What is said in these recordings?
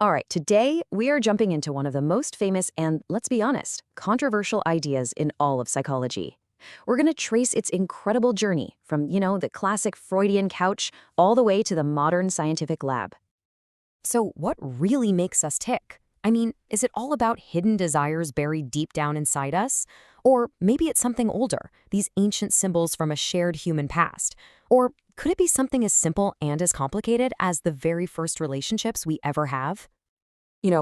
All right, today we are jumping into one of the most famous and, let's be honest, controversial ideas in all of psychology. We're going to trace its incredible journey from, the classic Freudian couch all the way to the modern scientific lab. So, what really makes us tick? I mean, is it all about hidden desires buried deep down inside us? Or maybe it's something older, these ancient symbols from a shared human past? Or could it be something as simple and as complicated as the very first relationships we ever have?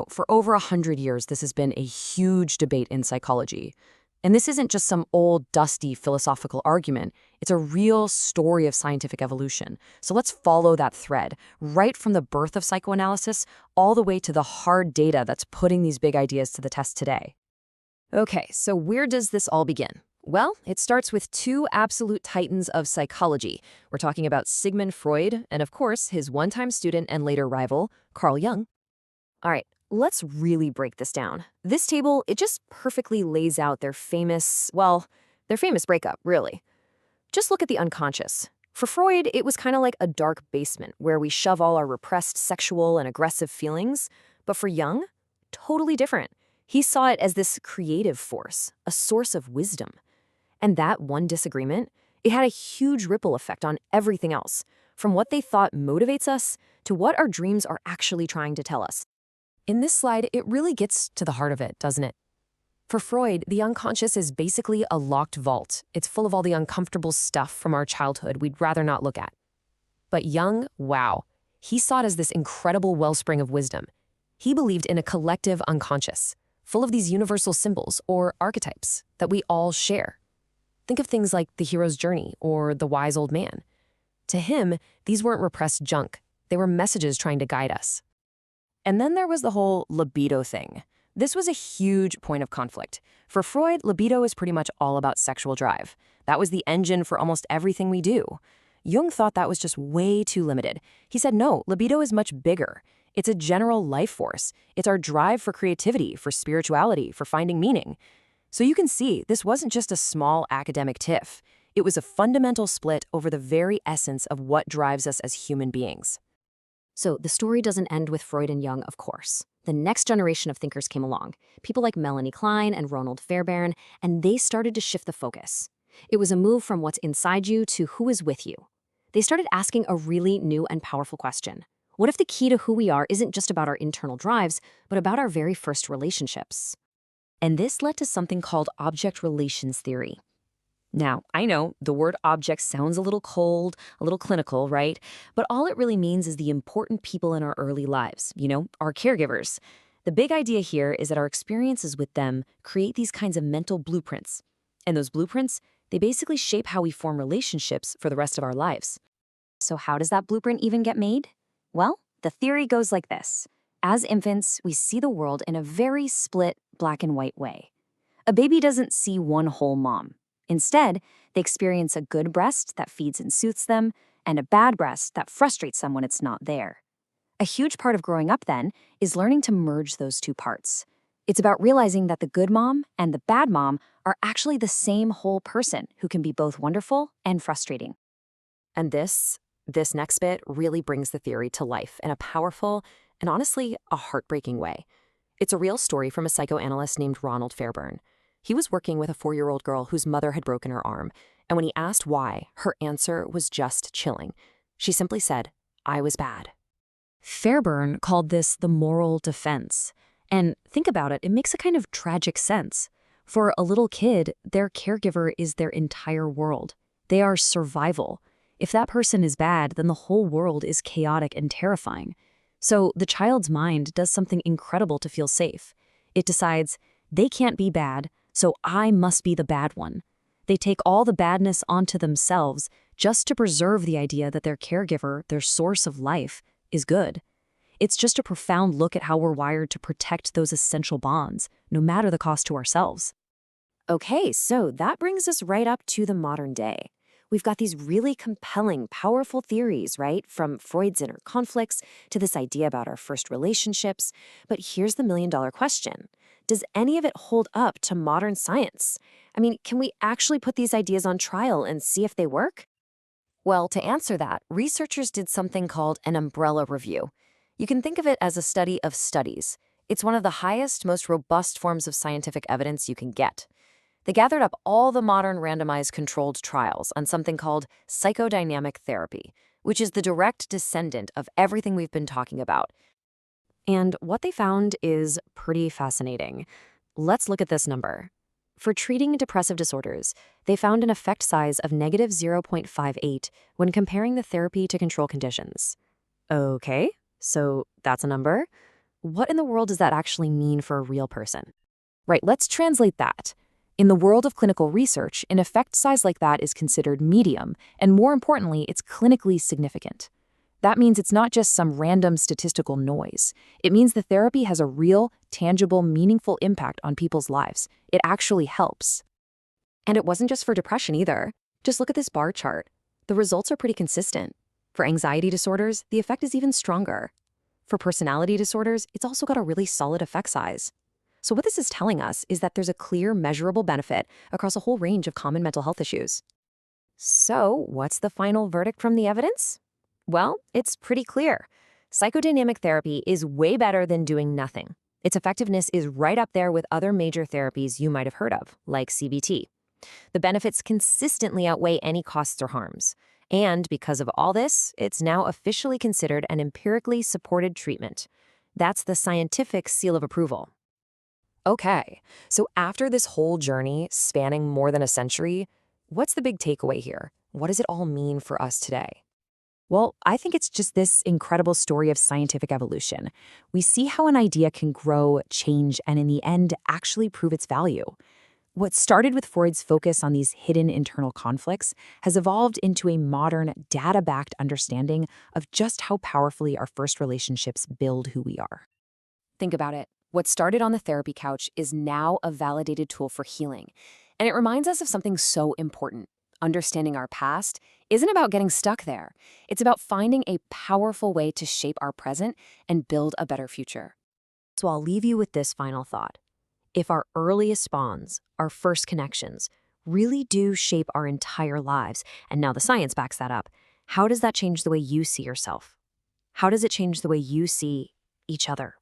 For over 100 years, this has been a huge debate in psychology. And this isn't just some old, dusty philosophical argument. It's a real story of scientific evolution. So let's follow that thread, right from the birth of psychoanalysis all the way to the hard data that's putting these big ideas to the test today. Okay, so where does this all begin? Well, it starts with two absolute titans of psychology. We're talking about Sigmund Freud and, of course, his one-time student and later rival, Carl Jung. All right, let's really break this down. This table, it just perfectly lays out their famous breakup, really. Just look at the unconscious. For Freud, it was kind of like a dark basement where we shove all our repressed sexual and aggressive feelings. But for Jung, totally different. He saw it as this creative force, a source of wisdom. And that one disagreement, it had a huge ripple effect on everything else, from what they thought motivates us to what our dreams are actually trying to tell us. In this slide, it really gets to the heart of it, doesn't it? For Freud, the unconscious is basically a locked vault. It's full of all the uncomfortable stuff from our childhood we'd rather not look at. But Jung, wow, he saw it as this incredible wellspring of wisdom. He believed in a collective unconscious, full of these universal symbols or archetypes that we all share. Think of things like the hero's journey or the wise old man. To him, these weren't repressed junk. They were messages trying to guide us. And then there was the whole libido thing. This was a huge point of conflict. For Freud, libido is pretty much all about sexual drive. That was the engine for almost everything we do. Jung thought that was just way too limited. He said, no, libido is much bigger. It's a general life force. It's our drive for creativity, for spirituality, for finding meaning. So you can see, this wasn't just a small academic tiff. It was a fundamental split over the very essence of what drives us as human beings. So the story doesn't end with Freud and Jung, of course. The next generation of thinkers came along, people like Melanie Klein and Ronald Fairbairn, and they started to shift the focus. It was a move from what's inside you to who is with you. They started asking a really new and powerful question. What if the key to who we are isn't just about our internal drives, but about our very first relationships? And this led to something called object relations theory. Now, I know the word object sounds a little cold, a little clinical, right? But all it really means is the important people in our early lives, our caregivers. The big idea here is that our experiences with them create these kinds of mental blueprints. And those blueprints, they basically shape how we form relationships for the rest of our lives. So how does that blueprint even get made? Well, the theory goes like this. As infants, we see the world in a very split black and white way. A baby doesn't see one whole mom. Instead, they experience a good breast that feeds and soothes them, and a bad breast that frustrates them when it's not there. A huge part of growing up, then, is learning to merge those two parts. It's about realizing that the good mom and the bad mom are actually the same whole person who can be both wonderful and frustrating. And this next bit really brings the theory to life in a powerful and honestly a heartbreaking way. It's a real story from a psychoanalyst named Ronald Fairbairn. He was working with a 4-year-old girl whose mother had broken her arm, and when he asked why, her answer was just chilling. She simply said, "I was bad." Fairbairn called this the moral defense. And think about it, it makes a kind of tragic sense. For a little kid, their caregiver is their entire world. They are survival. If that person is bad, then the whole world is chaotic and terrifying. So the child's mind does something incredible to feel safe. It decides, they can't be bad, so I must be the bad one. They take all the badness onto themselves just to preserve the idea that their caregiver, their source of life, is good. It's just a profound look at how we're wired to protect those essential bonds, no matter the cost to ourselves. Okay, so that brings us right up to the modern day. We've got these really compelling, powerful theories, right? From Freud's inner conflicts to this idea about our first relationships. But here's the million-dollar question. Does any of it hold up to modern science? I mean, can we actually put these ideas on trial and see if they work? Well, to answer that, researchers did something called an umbrella review. You can think of it as a study of studies. It's one of the highest, most robust forms of scientific evidence you can get. They gathered up all the modern randomized controlled trials on something called psychodynamic therapy, which is the direct descendant of everything we've been talking about. And what they found is pretty fascinating. Let's look at this number. For treating depressive disorders, they found an effect size of negative 0.58 when comparing the therapy to control conditions. Okay, so that's a number. What in the world does that actually mean for a real person? Right, let's translate that. In the world of clinical research, an effect size like that is considered medium, and more importantly, it's clinically significant. That means it's not just some random statistical noise. It means the therapy has a real, tangible, meaningful impact on people's lives. It actually helps. And it wasn't just for depression either. Just look at this bar chart. The results are pretty consistent. For anxiety disorders, the effect is even stronger. For personality disorders, it's also got a really solid effect size. So what this is telling us is that there's a clear, measurable benefit across a whole range of common mental health issues. So what's the final verdict from the evidence? Well, it's pretty clear. Psychodynamic therapy is way better than doing nothing. Its effectiveness is right up there with other major therapies you might have heard of, like CBT. The benefits consistently outweigh any costs or harms. And because of all this, it's now officially considered an empirically supported treatment. That's the scientific seal of approval. Okay, so after this whole journey spanning more than a century, what's the big takeaway here? What does it all mean for us today? Well, I think it's just this incredible story of scientific evolution. We see how an idea can grow, change, and in the end, actually prove its value. What started with Freud's focus on these hidden internal conflicts has evolved into a modern, data-backed understanding of just how powerfully our first relationships build who we are. Think about it. What started on the therapy couch is now a validated tool for healing. And it reminds us of something so important. Understanding our past isn't about getting stuck there. It's about finding a powerful way to shape our present and build a better future. So I'll leave you with this final thought. If our earliest bonds, our first connections, really do shape our entire lives, and now the science backs that up, how does that change the way you see yourself? How does it change the way you see each other?